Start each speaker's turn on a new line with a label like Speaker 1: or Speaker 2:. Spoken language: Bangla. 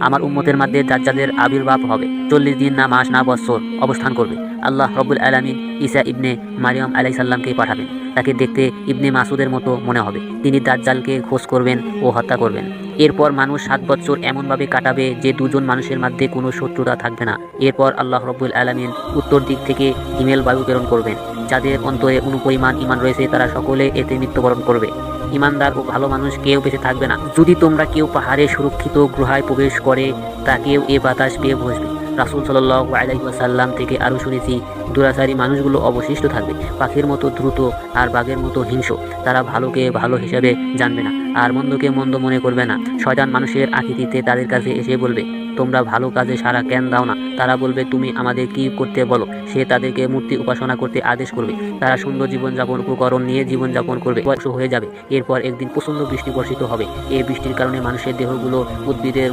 Speaker 1: আমার উম্মতের মধ্যে দাজ্জালের আবির্ভাব হবে। 40 দিন না মাস না বছর অবস্থান করবে। আল্লাহ রব্বুল আলামিন ঈসা ইবনে মারিয়াম আলাইহিস সালামকে পাঠাবেন। তাকে দেখতে ইবনে মাসুদের মতো মনে হবে। তিনি দাজ্জালকে খোঁজ করবেন ও হত্যা করবেন। এরপর মানুষ 7 বছর এমনভাবে কাটাবে যে দুজন মানুষের মধ্যে কোনো শত্রুতা থাকবে না। এরপর আল্লাহ রব্বুল আলামিন উত্তর দিক থেকে হিমেল বায়ু প্রেরণ করবেন। যাদের অন্তরে অনুপরিমাণ ঈমান রয়েছে তারা সকলে এতে মৃত্যুবরণ করবে। ঈমানদার ও ভালো মানুষ কেউ বেঁচে থাকবে না। যদি তোমরা কেউ পাহাড়ে সুরক্ষিত গুহায় প্রবেশ করে তা কেউ এ বাতাস পেয়ে বসবে। রাসূল সাল্লাল্লাহু আলাইহি ওয়াসাল্লাম থেকে আরও শুনেছি, দুরাচারী মানুষগুলো অবশিষ্ট থাকবে, পাখির মতো দ্রুত আর বাঘের মতো হিংস্র। তারা ভালোকে ভালো হিসাবে জানবে না আর মন্দকে মন্দ মনে করবে না। শয়তান মানুষের আকৃতিতে তাদের কাছে এসে বলবে, তোমরা ভালো কাজে সাড়া কেন দাও না? তারা বলবে, তুমি আমাদের কি করতে বলো? সে তাদেরকে মূর্তি উপাসনা করতে আদেশ করবে। তারা সুন্দর জীবনযাপন উপকরণ নিয়ে জীবনযাপন করবে, হয়ে যাবে। এরপর একদিন প্রচণ্ড বৃষ্টি বর্ষিত হবে। এই বৃষ্টির কারণে মানুষের দেহগুলো উদ্ভিদের